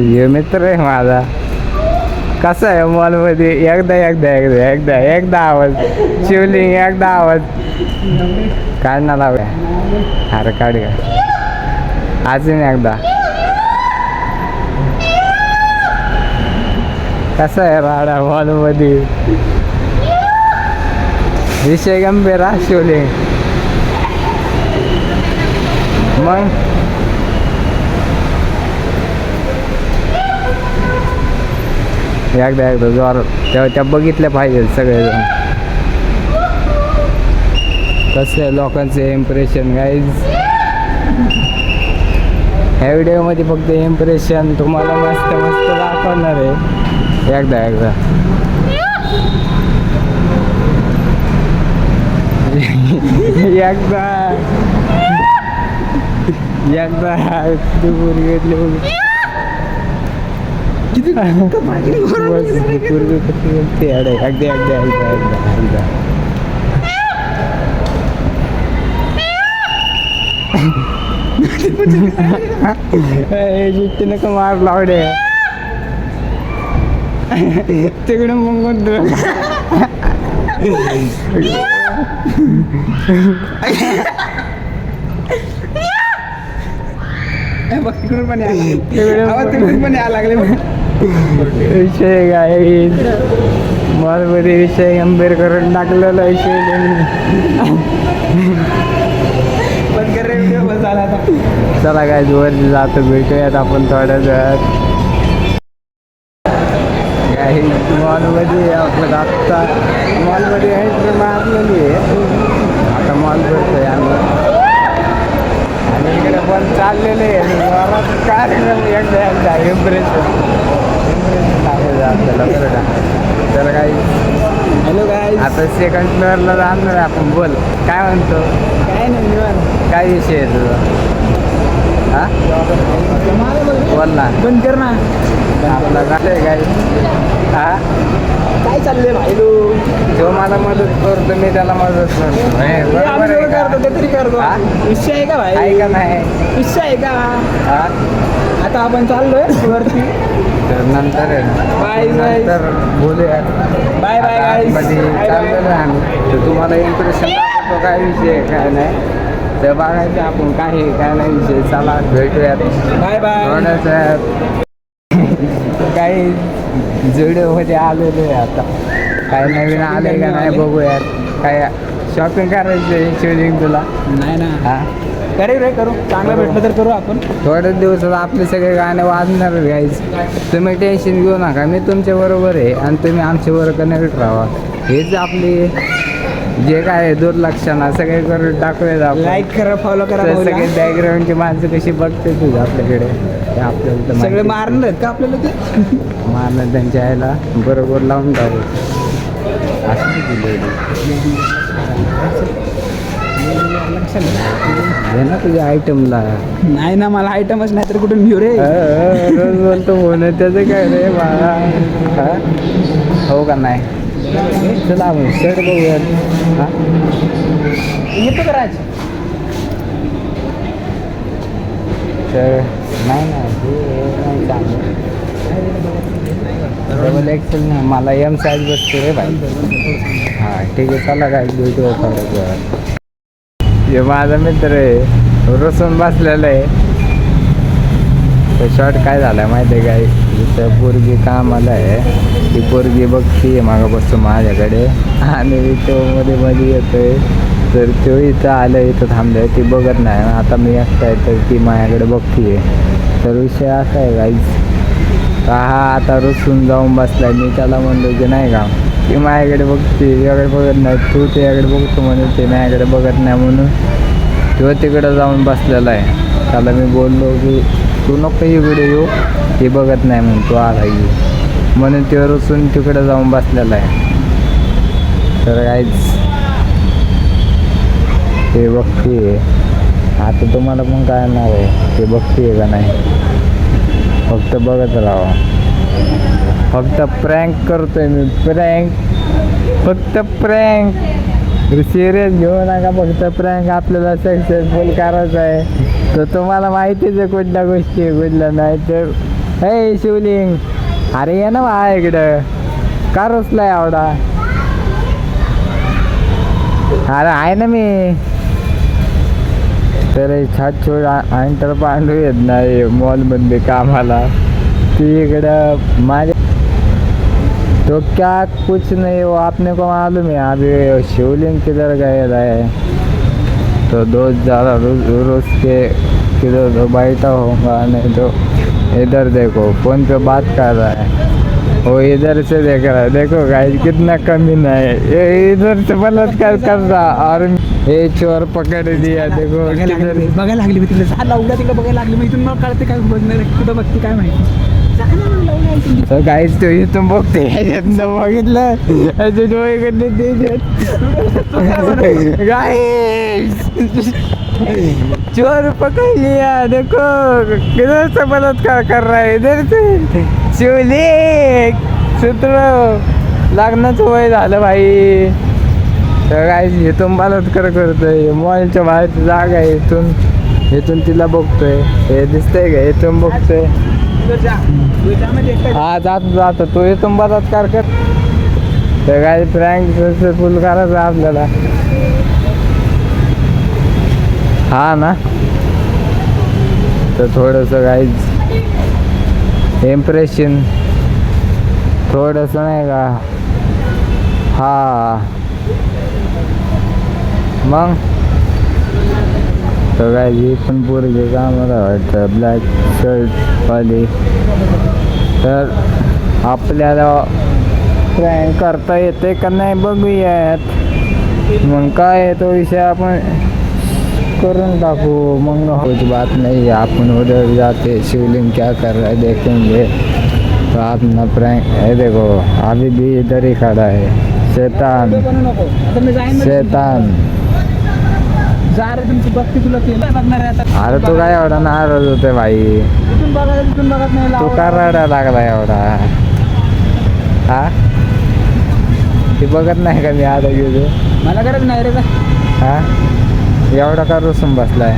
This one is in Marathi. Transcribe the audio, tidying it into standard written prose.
हे मित्र आहे माझा. कसा आहे मॉलमध्ये एकदा एकदा एकदा एकदा एकदा आवाज शिवलिंग एकदा आवाज काढणार लावूया. अरे काढ का अजून एकदा. कसा आहे राडा मॉलमध्ये. विषय गंभीर हा शिवलिंग. मग एकदा एकदा जोर तेव्हा त्या बघितल्या पाहिजे सगळेजण. कसं आहे लोकांचे इम्प्रेशन गाईज. ह्या व्हिडिओमध्ये फक्त इम्प्रेशन तुम्हाला मस्त मस्त दाखवणार आहे. एकदा एकदा एकदा एकदा तू पोरगी घेतली किती एकदा नका मार लावडे तिकडे मग तिकडून पण यायला लागले. विषय काय मॉलमध्ये विषय गंभीर करून टाकलेला विषय. चला काय वर जातो भेटूयात आपण थोड्या वेळात. काही मॉलमध्ये आपलं आत्ता मॉलमध्ये एंट्री मारलेली आहे. आता मॉल भेटतोय आम्ही आणि इकडे पण चाललेले आहे कार्यक्रम एकदा एकदा इम्प्रेशन आपल्याला बरं का. तर काही हॅलो काय आता सेकंड फ्लोअरला जाणार आहे आपण. बोल काय म्हणतो. काय नाही काय विषय आहे तुझा. हा बोल ना. बंद कर ना. आपला झालंय काय. हा काय चाललंय भाई तो मला मदत करतो मी त्याला मदत करतो. बरोबर आहे का? करतो ते तरी करतो. हा? विषय आहे का भाई. आहे का नाही. विषय आहे का. हा आता आपण चाललोय वरती. तर नंतर आहे ना बाय बाय. नंतर बोलूया. बाय बाय मध्ये बाय चाललेलं आहे आम्ही. तर तुम्हाला इम्प्रेशन दाखवतो काय विषय आहे काय नाही ते बघायचं आपण काय आहे काय नाही विषय. चला भेटूयात बाय बाय. थोडंसं काही जुडिओमध्ये आलेलो आहे. आता काय नवीन आले का नाही बघूयात. काय शॉपिंग करायचं आहे शिवलिंग तुला. नाही ना. हा करू रे करू. चांगलं भेटलं तर करू आपण. थोड्याच दिवसात आपले सगळे गाणे वाजणार गाईज. तुम्ही टेन्शन घेऊ नका. मी तुमच्या बरोबर आहे आणि तुम्ही आमच्या बरोबर कनेक्ट राहा. हेच आपली जे काय आहे दुर्लक्षणा सगळे करून टाकूयात आपण. लाईक करा फॉलो करा. सगळे बॅकग्राऊंडची माणसं कशी बघते तुझं आपल्याकडे ते आपल्याला तर सगळे माहितीच. मारणार आहेत का आपल्याला ते. मारणं त्यांच्या यायला बरोबर लावून टाकू. असं हे ना तुझ्या आयटमला. नाही ना मला आयटमच नाही तर कुठून घेऊ रे. रोज बोलतो होणं त्याचं काय रे बाळा. हा हो का नाही. चला आपण शर्ट बघूयात. हा येतो का राज. तर नाही ना हे नाही चांगलं. डबल एक्सेल ना मला एम साईज बसते रे भाई. हां ठीक आहे चला काय भेटू थोडं. हे माझा मित्र आहे रसून बसलेलं आहे. तर शॉर्ट काय झालं आहे माहिती आहे काय. जिथं पोरगी कामाला आहे ती पोरगी बघती मागं बसतो माझ्याकडे आणि तो मध्ये मध्ये येतोय. तर तो इथं आलं इथं थांबलं ती बघत नाही. आता मी एकटा आहे तर ती माझ्याकडे बघती आहे. तर विषय असा आहे गाईज का हा आता रसून जाऊन बसला. मी त्याला म्हणलो की नाही का ती माझ्याकडे बघते याकडे बघत नाही. तू त्याकडे बघतो म्हणून ते माझ्याकडे बघत नाही म्हणून तो तिकडं जाऊन बसलेला आहे. त्याला मी बोललो की तू नको इकडे येऊ ते बघत नाही म्हणून तू आला येऊ म्हणून ते रसून तिकडं जाऊन बसलेला आहे. तर काहीच ते बघते. आता तुम्हाला पण काय नाव आहे ते बघते का नाही. फक्त बघत राहा. फक्त प्रँक करतोय मी. प्रँक फक्त प्रँक. सिरियस घेऊ नका. फक्त प्रँक आपल्याला सक्सेसफुल करायचं आहे. तर तुम्हाला माहितीच आहे कुठल्या गोष्टी कुठल्या नाही. तर हे शिवलिंग, अरे ये ना बा इकडं, का रुसलाय आवडा? अरे आहे ना मी. तर छात छोड अंतर पांडू येत नाही मॉलमध्ये कामाला, ती इकडं माझ्या. तो क्या कुछ नहीं, वो आपने को मालूम है अभी शिवलिंग किधर गया है, तो दोस्त ज़्यादा रोज के किधर तो बैठा होगा, नहीं तो इधर देखो फोन पे बात कर रहा है, वो इधर से देख रहा है, देखो गाइस कितना कमीना है ये, इधर से बलात्कार कर रहा और ये चोर पकड़ दिया, देखो बघायला लागली मी तिकडे, जा लावला तिकडे बघायला लागली, मग इथून मला कळते काय बघणार कुठं बघते काय माहिती. तो गाइस तो इथून बघते ह्याच्यातनं बघितलं ह्याचे डोळे कडे गाइस, चोर पकड़ लिया, देखो किधर से बलात्कार कर रहा है, इधर से. शिवलिंग सूत्र लागण्याचं वय झालं भाई. तर गाइस इथून बलात्कार करतोय, मॉलच्या बाहेरची जागा आहे, इथून तिला बघतोय, हे दिसतंय का, इथून बघतोय. हा जातो तो इथून बलात्कार कर. तर काय प्रँक सक्सेसफुल करायचं आपल्याला, हा ना. तर थोडंसं गाईज इम्प्रेशन थोडंसं नाही का, हा मग. तर काय ही पण पोरगी कामाला वाटतं ब्लॅक शर्टवाली. तर आपल्याला प्रँक करता येते का नाही बघूयात, मग काय तो विषय आपण करून टाकू. मग कुछ बात नहीं है, अपन उधर जाते शिवलिंग क्या कर रहा है देखेंगे. तो अपना प्रैंक है, देखो अभी भी इधर ही खड़ा है शैतान, शैतान. जा रे तुमची बघते तुला केलं बघणार आहे आता. अरे तू काय एवढा नाराज होते भाई, इथून बघत नाही तू का रडायला लागला एवढा? हा ते बघत नाही का मी आता गेलो, मला गरज नाही रे का. हा एवढा का रुसून बसलाय?